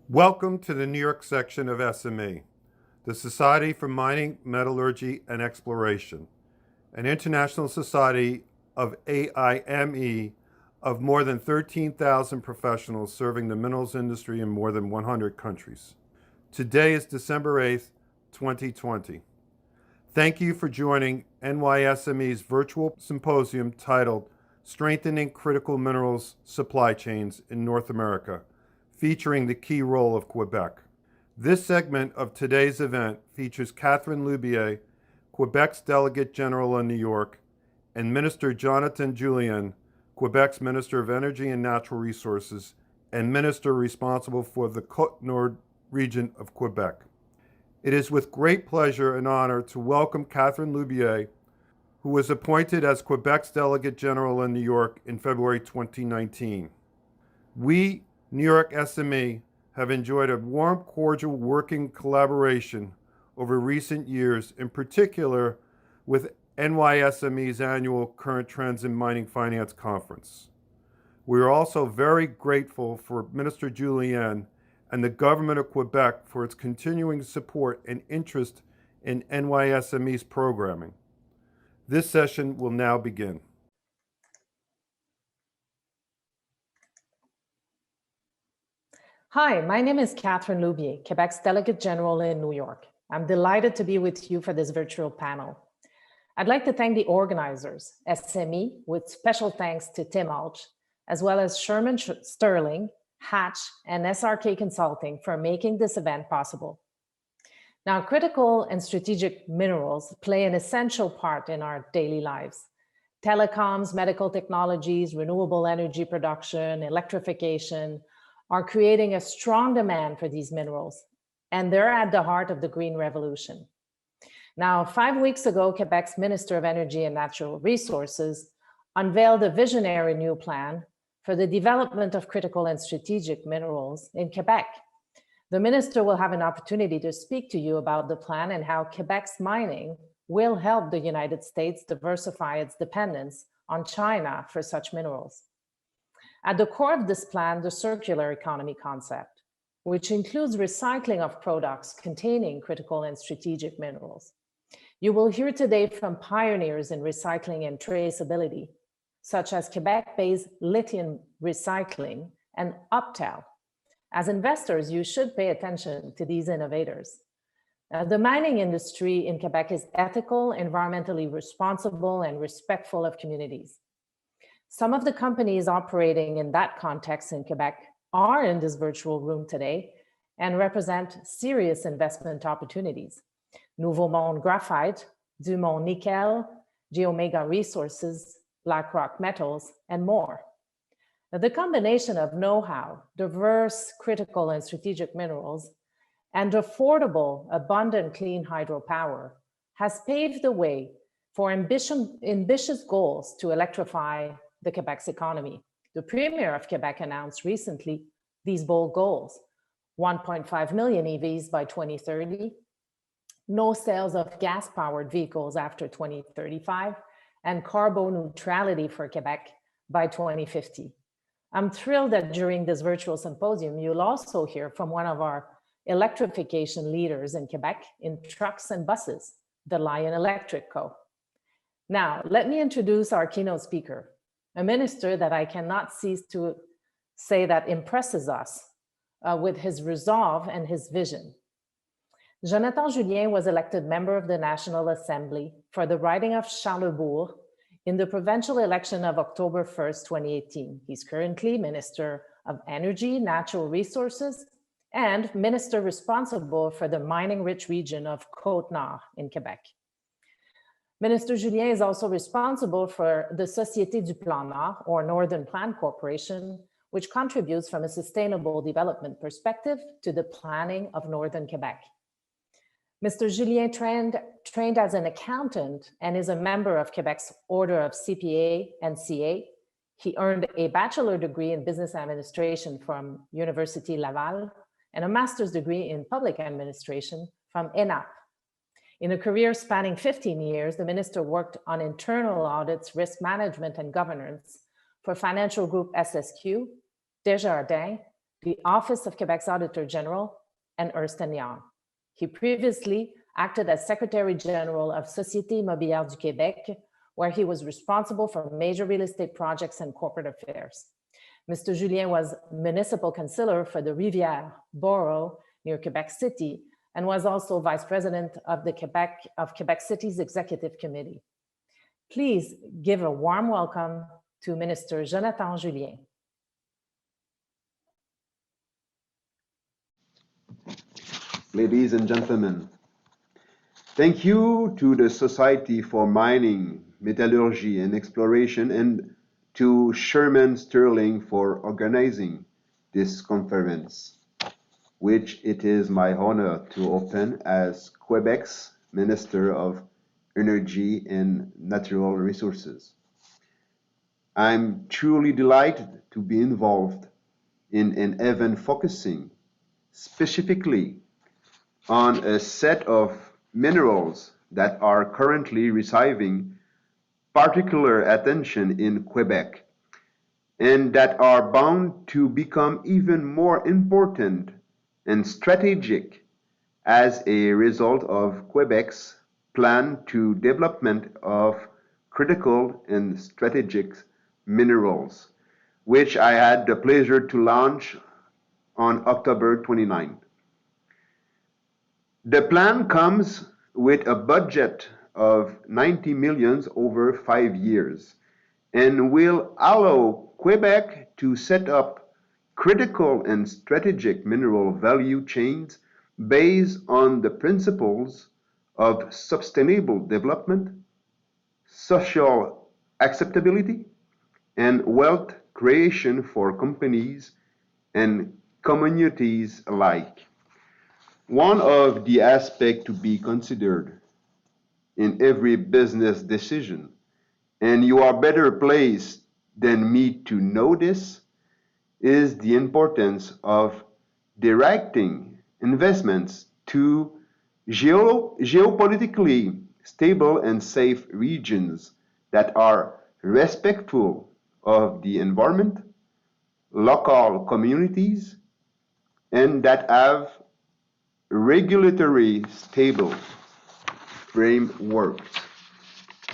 Welcome to the New York section of SME, the Society for Mining, Metallurgy, and Exploration, an international society of AIME of more than 13,000 professionals serving the minerals industry in more than 100 countries. Today is December 8th, 2020. Thank you for joining NYSME's virtual symposium titled Strengthening Critical Minerals Supply Chains in North America, featuring the key role of Quebec. This segment of today's event features Catherine Loubier, Quebec's Delegate General in New York, and Minister Jonatan Julien, Quebec's Minister of Energy and Natural Resources, and Minister responsible for the Côte-Nord region of Quebec. It is with great pleasure and honor to welcome Catherine Loubier, who was appointed as Quebec's Delegate General in New York in February 2019. We, New York SME, have enjoyed a warm, cordial working collaboration over recent years, in particular with NYSME's annual Current Trends in Mining Finance Conference. We are also very grateful for Minister Julien and the Government of Quebec for its continuing support and interest in NYSME's programming. This session will now begin. Hi, my name is Catherine Loubier, Quebec's Delegate General in New York. I'm delighted to be with you for this virtual panel. I'd like to thank the organizers, SME, with special thanks to Tim Alch, as well as Sherman Sterling, Hatch, and SRK Consulting for making this event possible. Now, critical and strategic minerals play an essential part in our daily lives. Telecoms, medical technologies, renewable energy production, electrification, are creating a strong demand for these minerals, and they're at the heart of the Green Revolution. Now, 5 weeks ago, Quebec's Minister of Energy and Natural Resources unveiled a visionary new plan for the development of critical and strategic minerals in Quebec. The minister will have an opportunity to speak to you about the plan and how Quebec's mining will help the United States diversify its dependence on China for such minerals. At the core of this plan, the circular economy concept, which includes recycling of products containing critical and strategic minerals. You will hear today from pioneers in recycling and traceability, such as Quebec-based Lithium Recycling and Uptel. As investors, you should pay attention to these innovators. The mining industry in Quebec is ethical, environmentally responsible, and respectful of communities. Some of the companies operating in that context in Quebec are in this virtual room today and represent serious investment opportunities. Nouveau Monde Graphite, Dumont Nickel, Geomega Resources, BlackRock Metals, and more. Now, the combination of know-how, diverse, critical, and strategic minerals, and affordable, abundant, clean hydropower has paved the way for ambitious goals to electrify the Quebec's economy. The Premier of Quebec announced recently these bold goals: 1.5 million EVs by 2030, no sales of gas-powered vehicles after 2035, and carbon neutrality for Quebec by 2050. I'm thrilled that during this virtual symposium, you'll also hear from one of our electrification leaders in Quebec in trucks and buses, the Lion Electric Co. Now, let me introduce our keynote speaker, a minister that I cannot cease to say that impresses us with his resolve and his vision. Jonatan Julien was elected member of the National Assembly for the riding of Charlesbourg in the provincial election of October 1st, 2018. He's currently Minister of Energy, Natural Resources, and Minister responsible for the mining-rich region of Côte-Nord in Quebec. Minister Julien is also responsible for the Société du Plan Nord, or Northern Plan Corporation, which contributes from a sustainable development perspective to the planning of Northern Quebec. Mr. Julien trained as an accountant and is a member of Quebec's Order of CPA and CA. He earned a bachelor degree in business administration from Université Laval and a master's degree in public administration from ENAP. In a career spanning 15 years, the minister worked on internal audits, risk management, and governance for financial group SSQ, Desjardins, the Office of Quebec's Auditor General, and Ernst & Young. He previously acted as Secretary General of Société Immobilière du Québec, where he was responsible for major real estate projects and corporate affairs. Mr. Julien was municipal councillor for the Rivière borough near Quebec City and was also vice president of the Quebec City's Executive Committee. Please give a warm welcome to Minister Jonatan Julien. Ladies and gentlemen, thank you to the Society for Mining, Metallurgy and Exploration and to Sherman Sterling for organizing this conference, which it is my honor to open as Quebec's Minister of Energy and Natural Resources. I'm truly delighted to be involved in an event focusing specifically on a set of minerals that are currently receiving particular attention in Quebec and that are bound to become even more important and strategic as a result of Quebec's plan to development of critical and strategic minerals, which I had the pleasure to launch on October 29th. The plan comes with a budget of 90 million over 5 years and will allow Quebec to set up critical and strategic mineral value chains based on the principles of sustainable development, social acceptability, and wealth creation for companies and communities alike. One of the aspects to be considered in every business decision, and you are better placed than me to know this, is the importance of directing investments to geopolitically stable and safe regions that are respectful of the environment, local communities, and that have regulatory stable frameworks.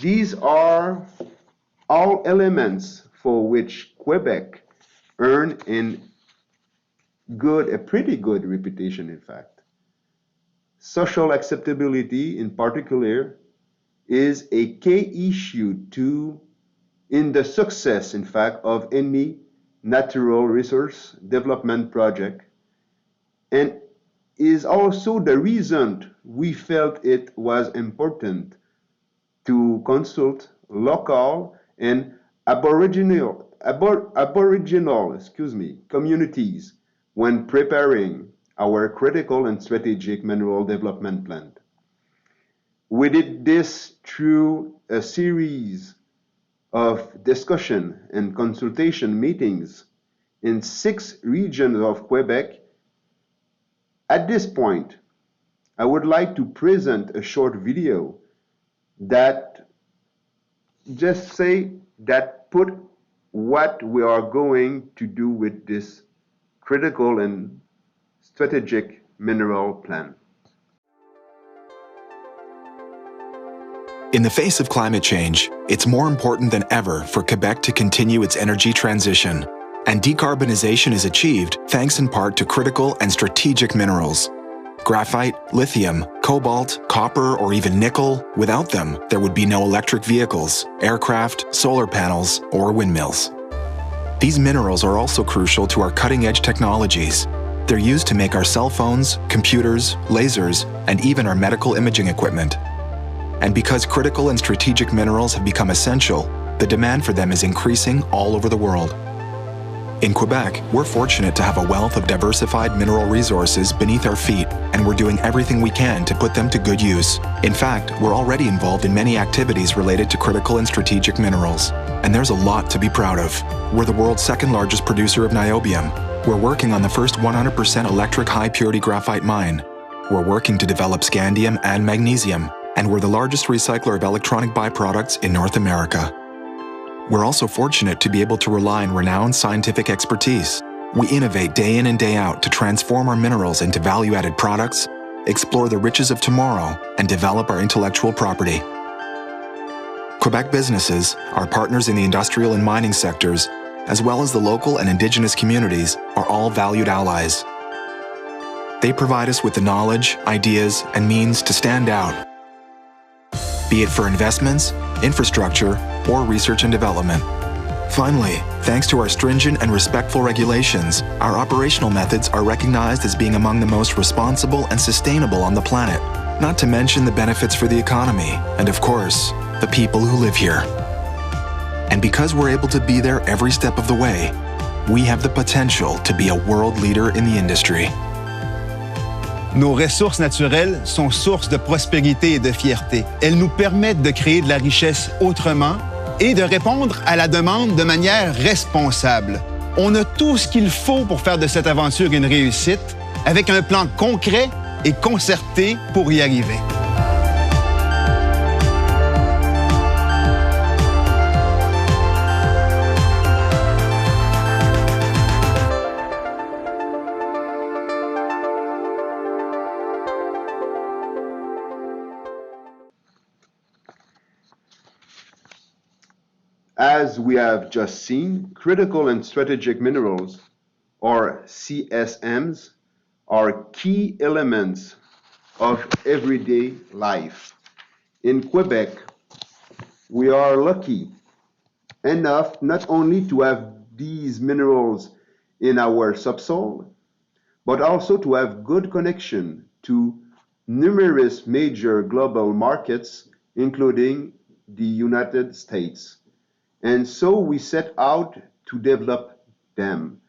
These are all elements for which Quebec earned a pretty good reputation, in fact. Social acceptability, in particular, is a key issue in the success, in fact, of any natural resource development project, and is also the reason we felt it was important to consult local and aboriginal communities when preparing our critical and strategic mineral development plan. We did this through a series of discussion and consultation meetings in 6 regions of Quebec. At this point, I would like to present a short video that put what we are going to do with this critical and strategic mineral plan. In the face of climate change, it's more important than ever for Quebec to continue its energy transition. And decarbonization is achieved thanks in part to critical and strategic minerals. Graphite, lithium, cobalt, copper, or even nickel. Without them, there would be no electric vehicles, aircraft, solar panels, or windmills. These minerals are also crucial to our cutting-edge technologies. They're used to make our cell phones, computers, lasers, and even our medical imaging equipment. And because critical and strategic minerals have become essential, the demand for them is increasing all over the world. In Quebec, we're fortunate to have a wealth of diversified mineral resources beneath our feet, and we're doing everything we can to put them to good use. In fact, we're already involved in many activities related to critical and strategic minerals, and there's a lot to be proud of. We're the world's second largest producer of niobium. We're working on the first 100% electric high-purity graphite mine. We're working to develop scandium and magnesium, and we're the largest recycler of electronic byproducts in North America. We're also fortunate to be able to rely on renowned scientific expertise. We innovate day in and day out to transform our minerals into value-added products, explore the riches of tomorrow, and develop our intellectual property. Quebec businesses, our partners in the industrial and mining sectors, as well as the local and Indigenous communities, are all valued allies. They provide us with the knowledge, ideas, and means to stand out, be it for investments, infrastructure, or research and development. Finally, thanks to our stringent and respectful regulations, our operational methods are recognized as being among the most responsible and sustainable on the planet, not to mention the benefits for the economy, and of course, the people who live here. And because we're able to be there every step of the way, we have the potential to be a world leader in the industry. Nos ressources naturelles sont source de prospérité et de fierté. Elles nous permettent de créer de la richesse autrement et de répondre à la demande de manière responsable. On a tout ce qu'il faut pour faire de cette aventure une réussite, avec un plan concret et concerté pour y arriver. As we have just seen, critical and strategic minerals, or CSMs, are key elements of everyday life. In Quebec, we are lucky enough not only to have these minerals in our subsoil, but also to have good connection to numerous major global markets, including the United States. And so we set out to develop them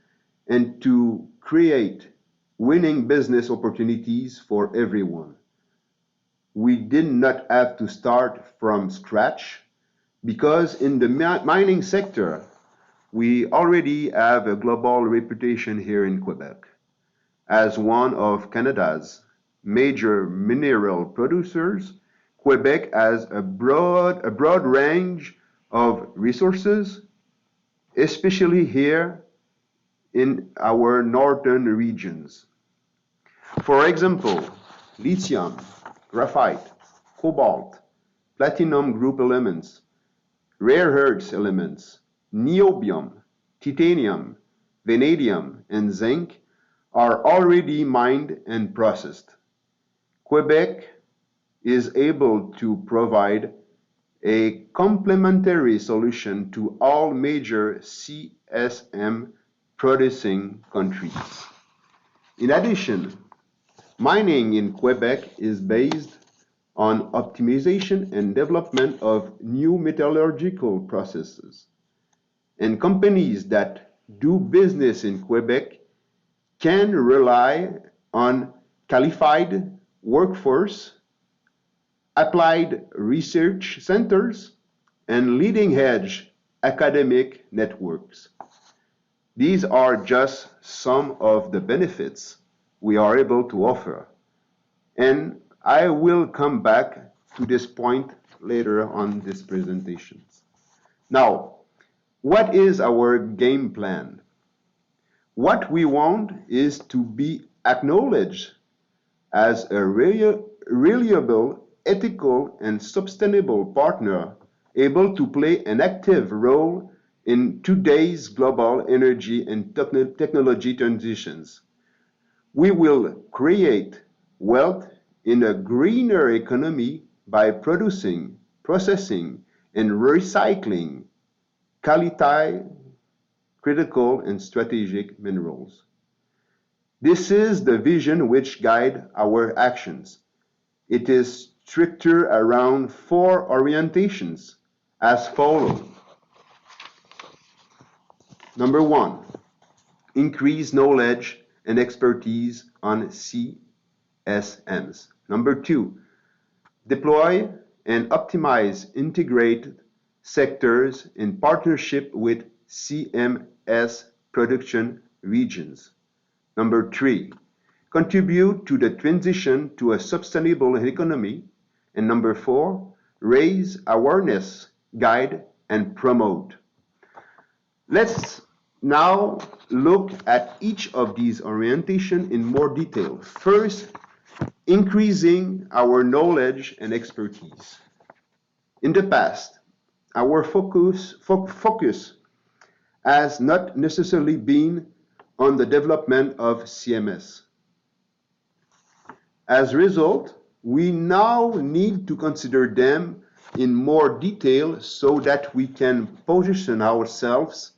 and to create winning business opportunities for everyone. We did not have to start from scratch because in the mining sector, we already have a global reputation here in Quebec as one of Canada's major mineral producers. Quebec has a broad range of resources, especially here in our northern regions. For example, lithium, graphite, cobalt, platinum group elements, rare earth elements, niobium, titanium, vanadium, and zinc are already mined and processed. Quebec is able to provide a complementary solution to all major CSM producing countries. In addition, mining in Quebec is based on optimization and development of new metallurgical processes. And companies that do business in Quebec can rely on qualified workforce, applied research centers, and leading-edge academic networks. These are just some of the benefits we are able to offer. And I will come back to this point later on this presentation. Now, what is our game plan? What we want is to be acknowledged as a reliable, ethical, and sustainable partner able to play an active role in today's global energy and technology transitions. We will create wealth in a greener economy by producing, processing, and recycling quality, critical, and strategic minerals. This is the vision which guides our actions. It is structured around 4 orientations as follows. Number 1, increase knowledge and expertise on CSMs. Number 2, deploy and optimize integrated sectors in partnership with CMS production regions. Number 3, contribute to the transition to a sustainable economy. And number 4, raise awareness, guide, and promote. Let's now look at each of these orientations in more detail. First, increasing our knowledge and expertise. In the past, our focus has not necessarily been on the development of CMS. As a result, we now need to consider them in more detail so that we can position ourselves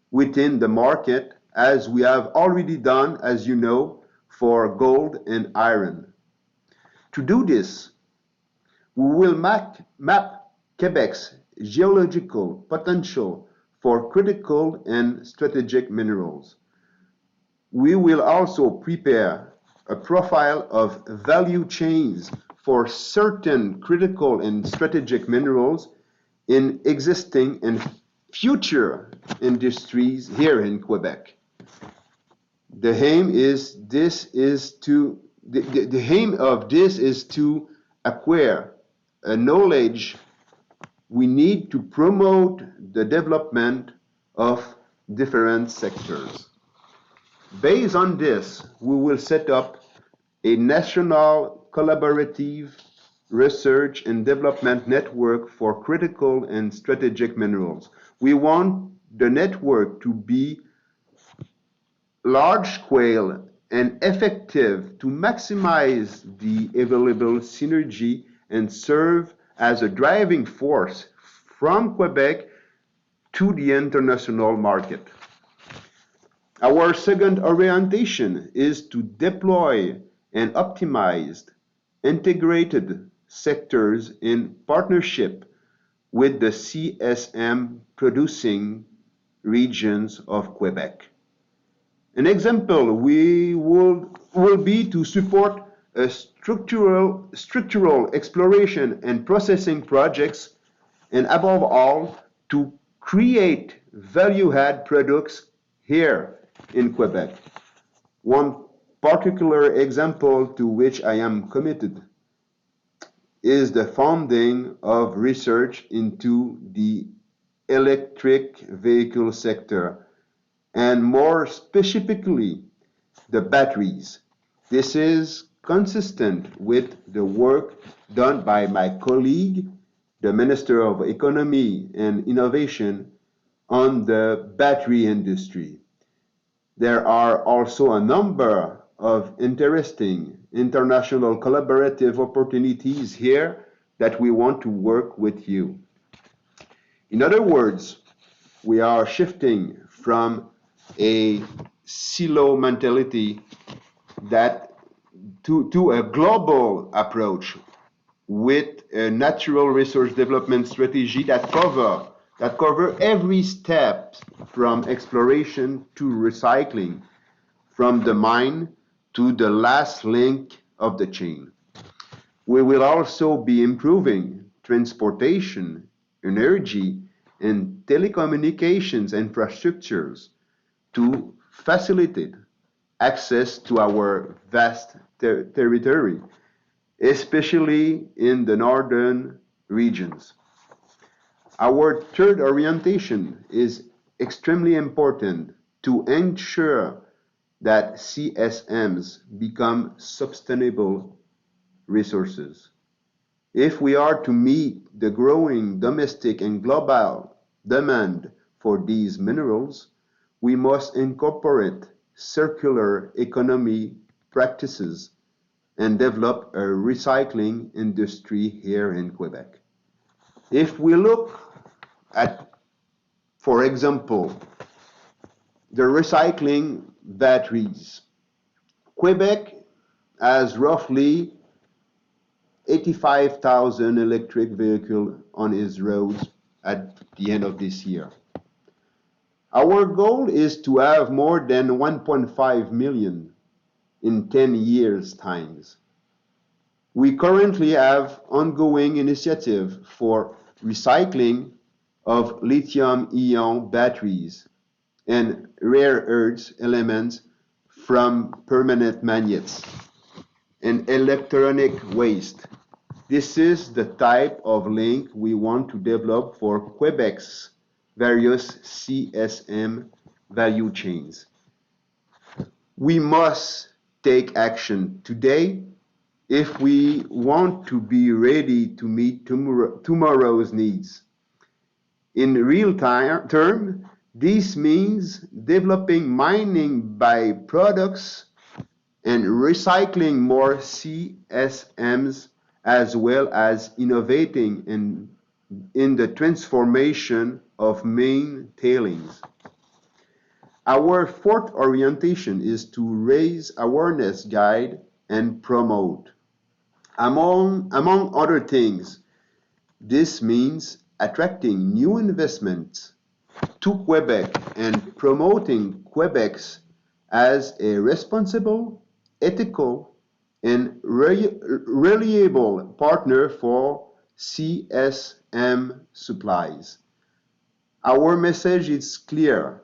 within the market, as we have already done, as you know, for gold and iron. To do this, we will map Quebec's geological potential for critical and strategic minerals. We will also prepare a profile of value chains for certain critical and strategic minerals in existing and future industries here in Quebec. The aim of this is to acquire a knowledge we need to promote the development of different sectors. Based on this, we will set up a national collaborative research and development network for critical and strategic minerals. We want the network to be large scale and effective to maximize the available synergy and serve as a driving force from Quebec to the international market. Our second orientation is to deploy and optimize integrated sectors in partnership with the CSM producing regions of Quebec. An example will be to support a structural exploration and processing projects, and above all, to create value-add products here in Quebec. One particular example to which I am committed is the funding of research into the electric vehicle sector, and more specifically, the batteries. This is consistent with the work done by my colleague, the Minister of Economy and Innovation, on the battery industry. There are also a number of interesting international collaborative opportunities here that we want to work with you. In other words, we are shifting from a silo mentality to a global approach with a natural resource development strategy that cover every step from exploration to recycling, from the mine to the last link of the chain. We will also be improving transportation, energy, and telecommunications infrastructures to facilitate access to our vast territory, especially in the northern regions. Our third orientation is extremely important to ensure that CSMs become sustainable resources. If we are to meet the growing domestic and global demand for these minerals, we must incorporate circular economy practices and develop a recycling industry here in Quebec. If we look at, for example, the recycling batteries, Quebec has roughly 85,000 electric vehicles on its roads at the end of this year. Our goal is to have more than 1.5 million in 10 years' times. We currently have ongoing initiative for recycling of lithium-ion batteries and rare earth elements from permanent magnets and electronic waste. This is the type of link we want to develop for Quebec's various CSM value chains. We must take action today if we want to be ready to meet tomorrow's needs. In real term, this means developing mining byproducts and recycling more CSMs, as well as innovating in the transformation of main tailings. Our fourth orientation is to raise awareness, guide, and promote. Among other things, this means attracting new investments to Quebec and promoting Quebec's as a responsible, ethical, and reliable partner for CSM supplies. Our message is clear.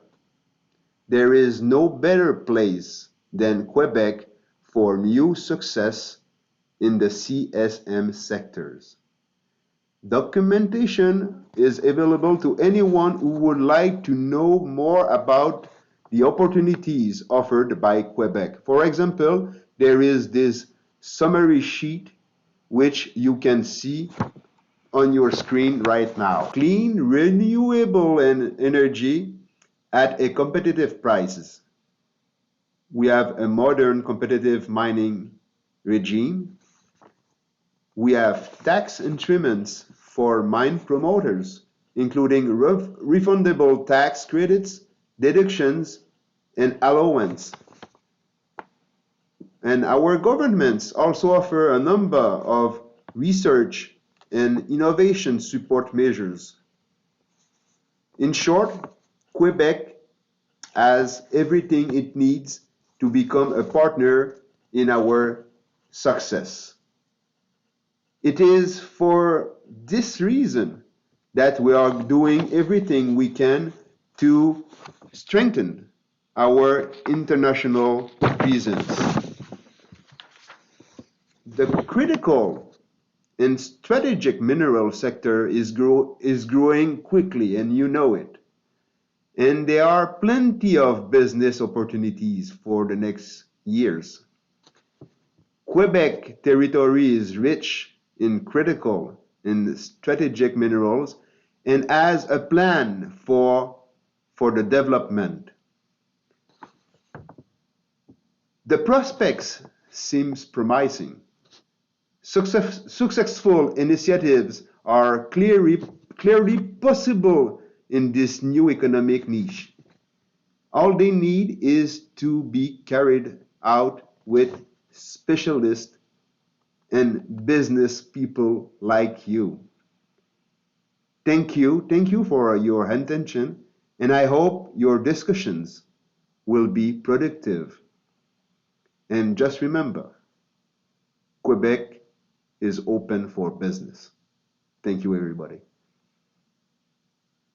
There is no better place than Quebec for new success in the CSM sectors. Documentation is available to anyone who would like to know more about the opportunities offered by Quebec. For example, there is this summary sheet which you can see on your screen right now. Clean, renewable energy at a competitive prices. We have a modern competitive mining regime. We have tax increments for mine promoters, including refundable tax credits, deductions, and allowance. And our governments also offer a number of research and innovation support measures. In short, Quebec has everything it needs to become a partner in our success. It is for this reason that we are doing everything we can to strengthen our international presence. The critical and strategic mineral sector is growing quickly, and you know it. And there are plenty of business opportunities for the next years. Quebec territory is rich in critical and strategic minerals and has a plan for the development. The prospects seems promising. Successful initiatives are clearly possible in this new economic niche. All they need is to be carried out with specialists and business people like you. Thank you for your attention, and I hope your discussions will be productive. And just remember, Quebec is open for business. Thank you, everybody.